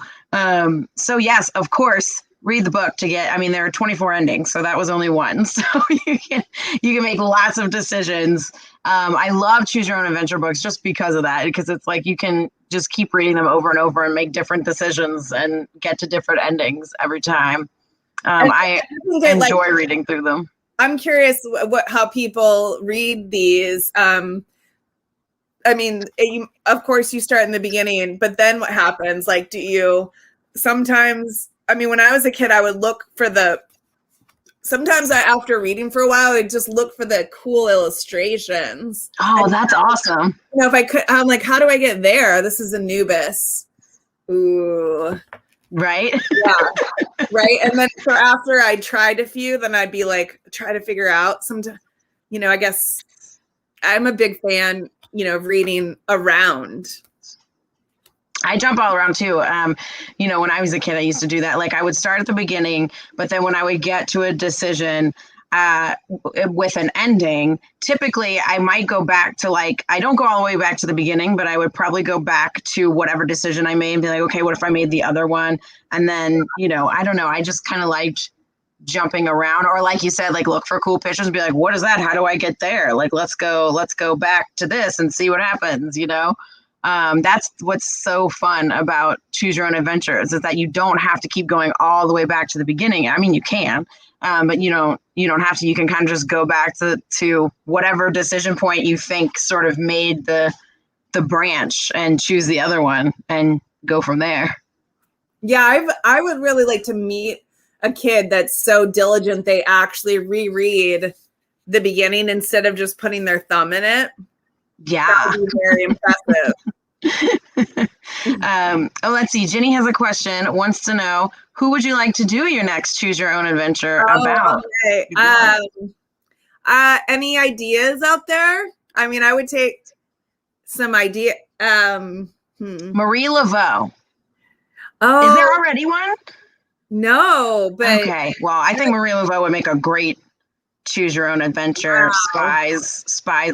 Speaker 1: So yes, of course, read the book to get, I mean, there are 24 endings, so that was only one. So you can make lots of decisions. I love choose your own adventure books just because of that, because it's like you can just keep reading them over and over and make different decisions and get to different endings every time. I enjoy reading through them.
Speaker 2: I'm curious how people read these. I mean, of course you start in the beginning, but then what happens? Like, do you sometimes, I mean, when I was a kid, I would look for sometimes after reading for a while, I'd just look for the cool illustrations.
Speaker 1: Oh, that's awesome.
Speaker 2: You know, if I could, I'm like, how do I get there? This is Anubis. Ooh.
Speaker 1: Right?
Speaker 2: Yeah. Right. And then so after I tried a few, then I'd be like, try to figure out sometimes, you know, I guess I'm a big fan, you know, of reading around.
Speaker 1: I jump all around too. You know, when I was a kid, I used to do that. Like I would start at the beginning, but then when I would get to a decision with an ending, typically I might go back to like, I don't go all the way back to the beginning, but I would probably go back to whatever decision I made and be like, okay, what if I made the other one? And then, you know, I don't know. I just kind of liked jumping around, or like you said, like look for cool pictures and be like, what is that? How do I get there? Like, let's go back to this and see what happens, you know? That's what's so fun about choose your own adventures is that you don't have to keep going all the way back to the beginning. I mean, you can, but you don't have to. You can kind of just go back to whatever decision point you think sort of made the branch and choose the other one and go from there.
Speaker 2: Yeah, I would really like to meet a kid that's so diligent they actually reread the beginning instead of just putting their thumb in it.
Speaker 1: Yeah.
Speaker 2: That would be very impressive.
Speaker 1: Let's see. Jenny has a question, wants to know, who would you like to do your next choose your own adventure about?
Speaker 2: Okay. Any ideas out there? I mean, I would take some idea.
Speaker 1: Marie Laveau.
Speaker 2: Oh,
Speaker 1: is there already one?
Speaker 2: No, but
Speaker 1: okay. Well, I think Marie Laveau would make a great choose your own adventure. Wow. Spy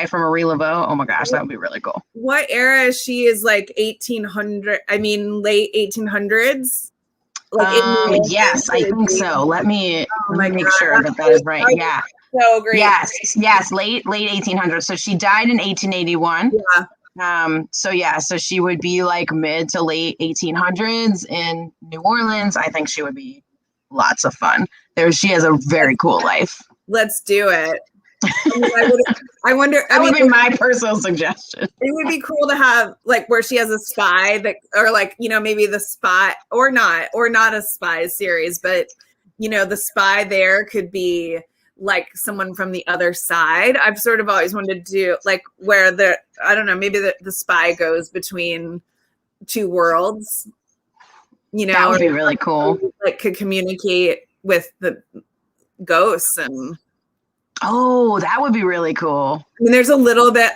Speaker 1: from Marie Laveau. Oh my gosh, that would be really cool.
Speaker 2: What era is she? Is like 1800? I mean, late 1800s. Like
Speaker 1: yes, I think so. Let me make sure that is right. Yeah.
Speaker 2: So great.
Speaker 1: Yes, late 1800s. So she died in 1881.
Speaker 2: Yeah.
Speaker 1: So yeah, so she would be like mid to late 1800s in New Orleans. I think she would be lots of fun. She has a very cool life.
Speaker 2: Let's do it. I wonder.
Speaker 1: That would be my personal suggestion.
Speaker 2: It would be cool to have like where she has a spy that, or like, maybe the spy or not a spy series, but the spy there could be like someone from the other side. I've sort of always wanted to do like where I don't know, maybe the spy goes between two worlds,
Speaker 1: that would be really cool.
Speaker 2: Like could communicate with the ghosts and.
Speaker 1: Oh, that would be really cool.
Speaker 2: I mean, there's a little bit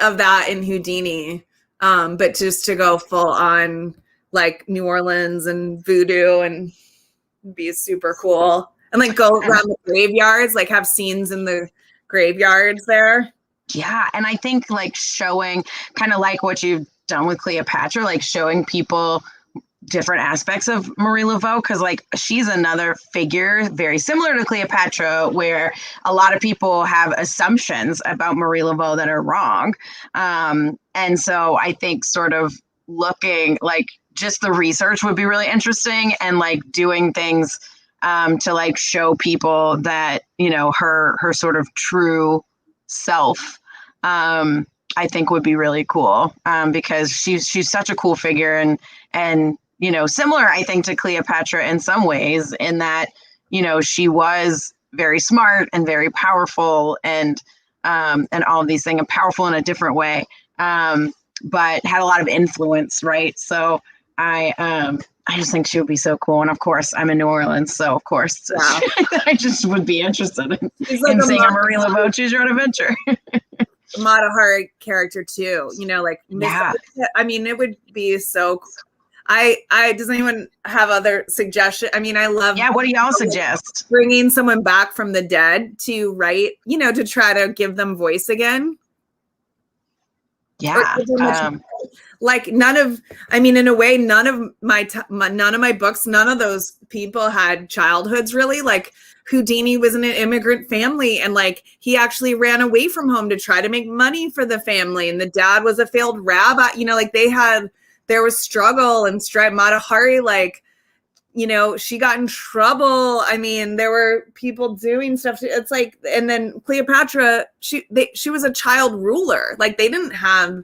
Speaker 2: of that in Houdini, but just to go full on like New Orleans and voodoo and be super cool. And like go around the graveyards, like have scenes in the graveyards there.
Speaker 1: Yeah. And I think like showing kind of like what you've done with Cleopatra, like showing people different aspects of Marie Laveau, because like she's another figure very similar to Cleopatra where a lot of people have assumptions about Marie Laveau that are wrong. And so I think sort of looking like just the research would be really interesting and like doing things to like show people that, her sort of true self, I think would be really cool because she's such a cool figure and similar, I think, to Cleopatra in some ways in that, she was very smart and very powerful and all of these things, and powerful in a different way, but had a lot of influence, right? So I just think she would be so cool. And of course, I'm in New Orleans, so of course, yeah. I just would be interested in seeing a Marie Laveau Choose Your Own Adventure.
Speaker 2: Mata Hari character too, like yeah. I mean, it would be so cool. Does anyone have other suggestions? I mean, I love.
Speaker 1: Yeah. What do y'all suggest?
Speaker 2: Bringing someone back from the dead to write, to try to give them voice again.
Speaker 1: Yeah.
Speaker 2: Like in a way, none of my books, none of those people had childhoods really. Like Houdini was in an immigrant family and like he actually ran away from home to try to make money for the family. And the dad was a failed rabbi, like there was struggle and strife. Mata Hari, like, she got in trouble. I mean, there were people doing stuff. It's like, and then Cleopatra, she was a child ruler. Like they didn't have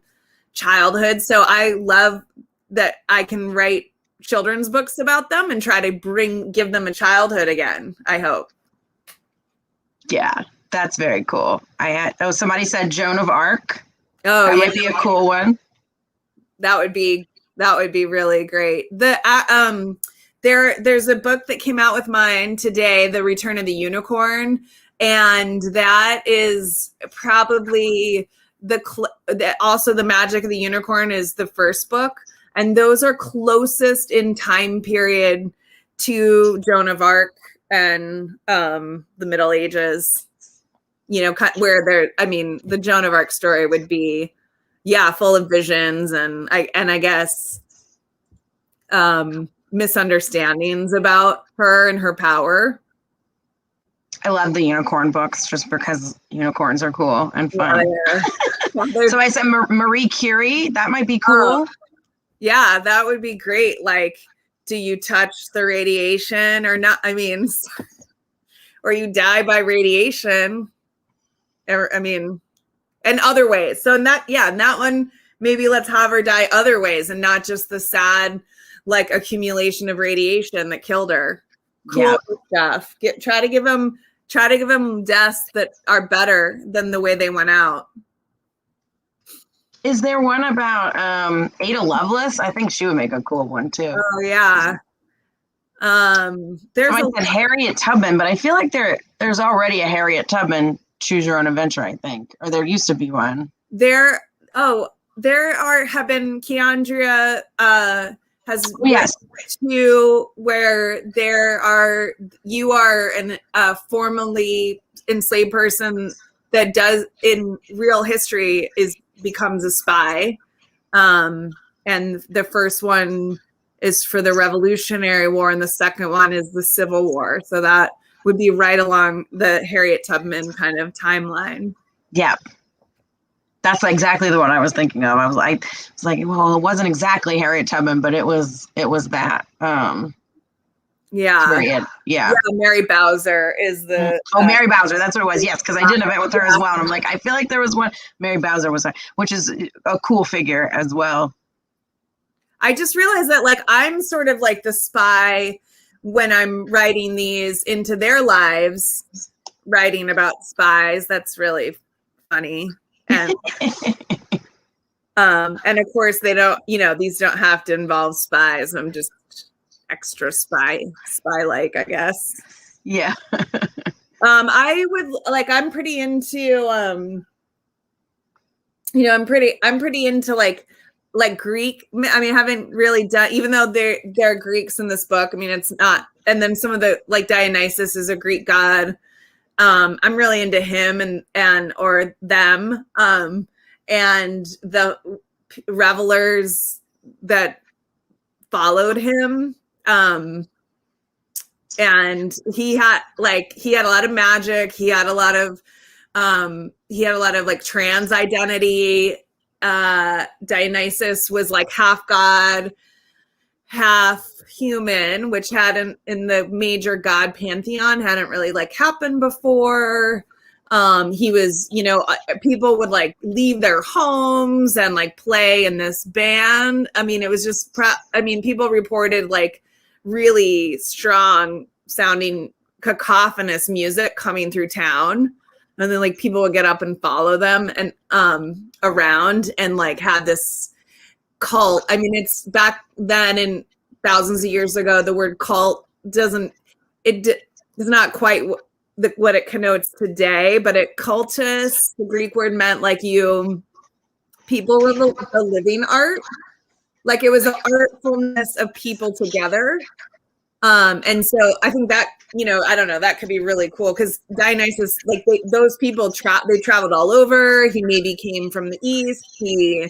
Speaker 2: childhood. So I love that I can write children's books about them and try to give them a childhood again, I hope.
Speaker 1: Yeah, that's very cool. Somebody said Joan of Arc.
Speaker 2: Oh,
Speaker 1: that might be a cool one.
Speaker 2: That would be really great. There's a book that came out with mine today, The Return of the Unicorn, and that is probably also The Magic of the Unicorn is the first book, and those are closest in time period to Joan of Arc and the Middle Ages. Where the Joan of Arc story would be. Yeah, full of visions and I guess misunderstandings about her and her power.
Speaker 1: I love the unicorn books just because unicorns are cool and fun. Yeah. So I said Marie Curie, that might be cool.
Speaker 2: Yeah, that would be great. Like, do you touch the radiation or not? I mean, or you die by radiation. And other ways. So in that one, maybe let's have her die other ways and not just the sad, like accumulation of radiation that killed her. Cool stuff. Try to give them deaths that are better than the way they went out.
Speaker 1: Is there one about Ada Lovelace? I think she would make a cool one too.
Speaker 2: Oh yeah. There's
Speaker 1: Harriet Tubman, but I feel like there's already a Harriet Tubman Choose Your Own Adventure, I think, or there used to be one.
Speaker 2: Have been Keandria has two where you are a formerly enslaved person that does in real history becomes a spy, and the first one is for the Revolutionary War and the second one is the Civil War, so that would be right along the Harriet Tubman kind of timeline.
Speaker 1: Yeah. That's exactly the one I was thinking of. I was like, well, it wasn't exactly Harriet Tubman, but it was that.
Speaker 2: Yeah.
Speaker 1: Yeah.
Speaker 2: Yeah, Mary Bowser is the
Speaker 1: Mary Bowser. That's what it was. Yes, because I did an event with her as well. And I'm like, I feel like there was one. Mary Bowser was, which is a cool figure as well.
Speaker 2: I just realized that like I'm sort of like the spy when I'm writing these into their lives, writing about spies. That's really funny. And and of course they don't, these don't have to involve spies. I'm just extra spy like, I guess.
Speaker 1: Yeah.
Speaker 2: I would like, I'm pretty into I'm pretty into like Greek. I mean, I haven't really done, even though there are Greeks in this book. I mean, it's not. And then some of the, like, Dionysus is a Greek god. I'm really into him and or them. And the revelers that followed him. And he had a lot of magic. He had a lot of like trans identity. Dionysus was like half god, half human, which hadn't in the major god pantheon hadn't really like happened before. He was, people would like leave their homes and like play in this band. I mean, it was just, people reported like really strong sounding cacophonous music coming through town. And then like people would get up and follow them and around and like had this cult. I mean, it's back then in thousands of years ago, the word cult is not quite what it connotes today, but it cultus, the Greek word meant like people were the living art. Like it was an artfulness of people together. And so I think that, I don't know, that could be really cool because Dionysus, like those people, they traveled all over. He maybe came from the East. He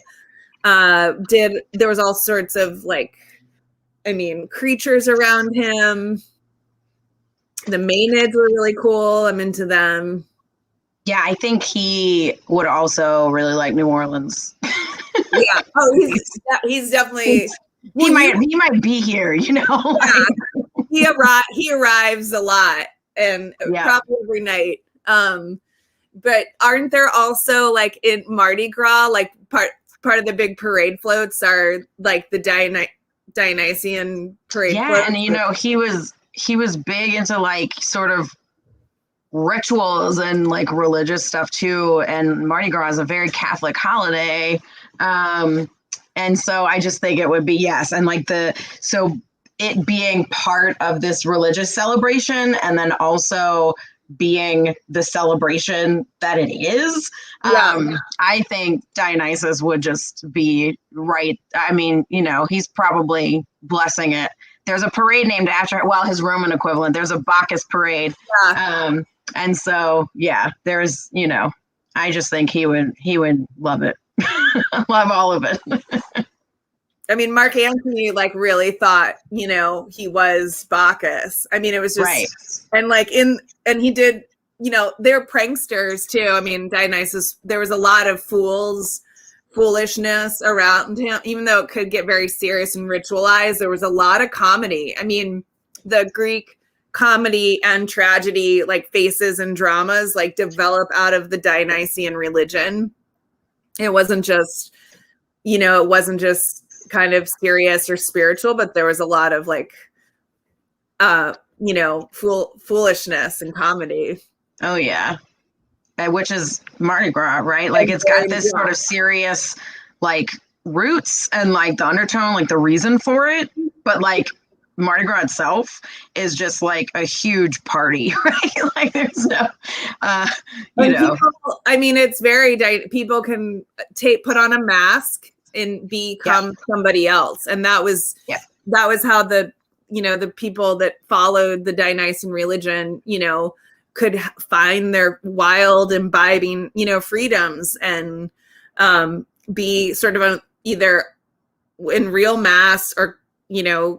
Speaker 2: there was all sorts of like, creatures around him. The Maenads were really cool. I'm into them.
Speaker 1: Yeah, I think he would also really like New Orleans.
Speaker 2: Yeah. Oh, he's definitely.
Speaker 1: He might be here,
Speaker 2: Yeah. He arrives a lot and probably every night. But aren't there also like in Mardi Gras, like part of the big parade floats are like the Dionysian parade floats?
Speaker 1: And he was big into like sort of rituals and like religious stuff too. And Mardi Gras is a very Catholic holiday. And so I just think it would be, yes. And like it being part of this religious celebration and then also being the celebration that it is. I think Dionysus would just be right. I mean, he's probably blessing it. There's a parade named after, his Roman equivalent. There's a Bacchus parade. Yeah. And so, there's, I just think he would love it. Love all of it.
Speaker 2: I mean, Mark Antony like really thought, he was Bacchus. I mean, it was just right. And like and he did, they're pranksters too. I mean, Dionysus, there was a lot of foolishness around him, even though it could get very serious and ritualized. There was a lot of comedy. I mean, the Greek comedy and tragedy, like faces and dramas, like develop out of the Dionysian religion. It wasn't just kind of serious or spiritual, but there was a lot of like, foolishness and comedy.
Speaker 1: Oh yeah. Which is Mardi Gras, right? Like it's got this sort of serious like roots and like the undertone, like the reason for it. But like Mardi Gras itself is just like a huge party, right? Like there's no,
Speaker 2: people, I mean, it's very, people can put on a mask and become somebody else. And that was how the people that followed the Dionysian religion, could find their wild imbibing, freedoms and be sort of either in real mass or,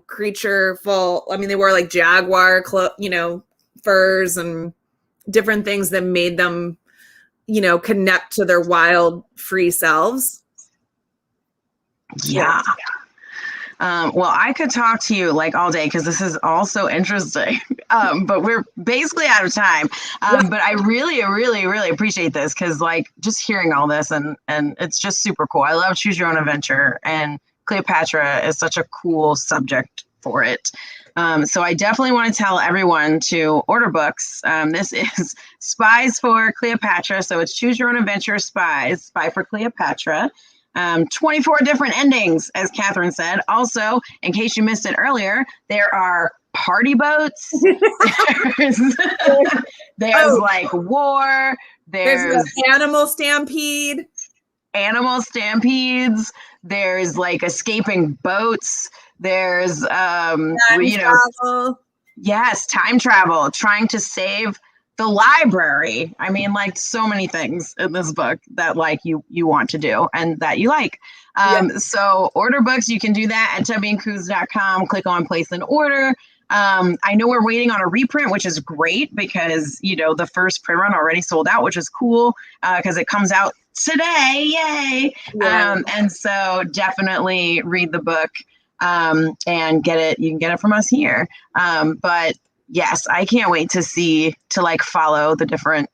Speaker 2: creature full. I mean, they wore like jaguar, furs and different things that made them, connect to their wild, free selves.
Speaker 1: Yeah. Well, I could talk to you like all day because this is all so interesting. But we're basically out of time. But I really, really, really appreciate this because like just hearing all this and it's just super cool. I love Choose Your Own Adventure, and Cleopatra is such a cool subject for it. So I definitely want to tell everyone to order books. This is Spies for Cleopatra. So it's Choose Your Own Adventure Spies, Spy for Cleopatra. 24 different endings, as Katherine said. Also, in case you missed it earlier, there are party boats. there's like war. There's
Speaker 2: animal stampede.
Speaker 1: Animal stampedes. There's like escaping boats. There's
Speaker 2: time travel.
Speaker 1: Yes, time travel, trying to save the library. I mean, like so many things in this book that like you want to do and that you like. So order books. You can do that at tubbyandcoos.com. Click on place an order. I know we're waiting on a reprint, which is great because, the first print run already sold out, which is cool because it comes out today. Yay.
Speaker 2: Yeah.
Speaker 1: And so definitely read the book and get it. You can get it from us here. But yes, I can't wait to like follow the different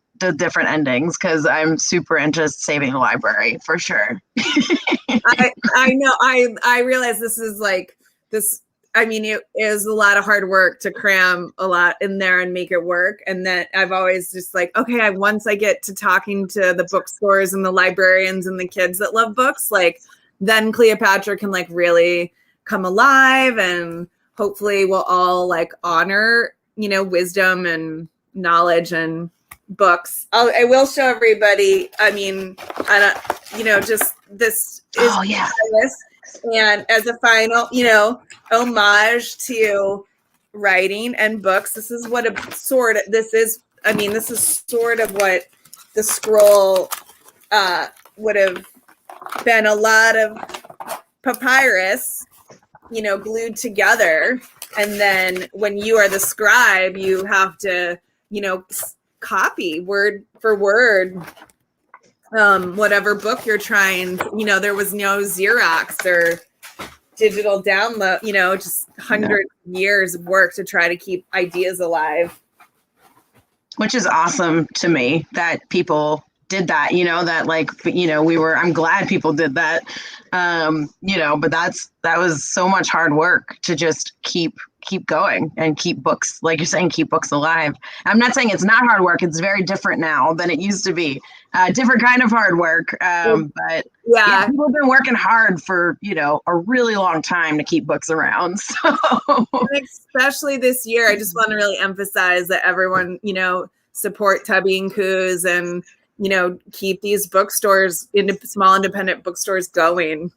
Speaker 1: endings because I'm super into saving the library for sure.
Speaker 2: I know. I realize this is like this. I mean, it is a lot of hard work to cram a lot in there and make it work. And then I've always just like, okay, once I get to talking to the bookstores and the librarians and the kids that love books, like then Cleopatra can like really come alive, and hopefully we'll all like honor wisdom and knowledge and books. I will show everybody. I mean, just this is and as a final, homage to writing and books. This is what this is sort of what the scroll would have been, a lot of papyrus, glued together. And then when you are the scribe, you have to, copy word for word, whatever book you're trying. There was no Xerox or digital download, just hundreds of years of work to try to keep ideas alive.
Speaker 1: Which is awesome to me that people did that, that like, I'm glad people did that. But that was so much hard work to just keep going and keep books, like you're saying, keep books alive. I'm not saying it's not hard work. It's very different now than it used to be. Different kind of hard work. But people have been working hard for, a really long time to keep books around. So
Speaker 2: especially this year, I just want to really emphasize that everyone, support Tubby and Coos and, keep these bookstores, small independent bookstores going.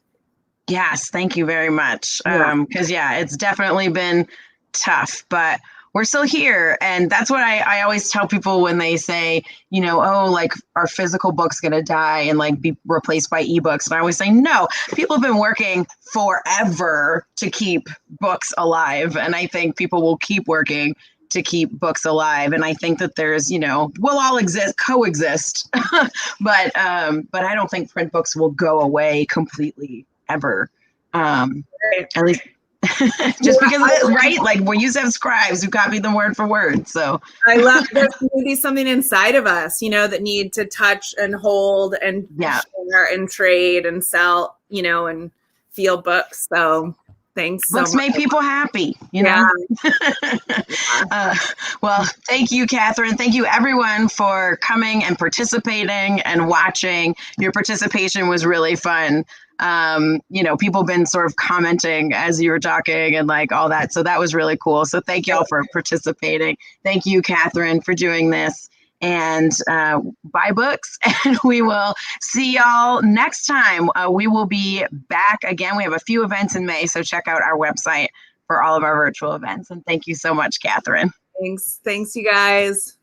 Speaker 1: Yes, thank you very much. Because it's definitely been tough, but we're still here. And that's what I always tell people when they say, like our physical book's going to die and like be replaced by ebooks. And I always say, no, people have been working forever to keep books alive. And I think people will keep working to keep books alive. And I think that there's, we'll all coexist, but I don't think print books will go away completely ever. At least just because of it, right? Like we used to have scribes who copied them word for word. So
Speaker 2: I love there's maybe something inside of us, that need to touch and hold and share and trade and sell, and feel books. So thanks.
Speaker 1: Books make people happy, well, thank you, Katherine. Thank you, everyone, for coming and participating and watching. Your participation was really fun. People been sort of commenting as you were talking and like all that. So that was really cool. So thank you all for participating. Thank you, Katherine, for doing this. And buy books, and we will see y'all next time. We will be back again. We have a few events in May, so check out our website for all of our virtual events. And thank you so much, Katherine.
Speaker 2: Thanks, you guys.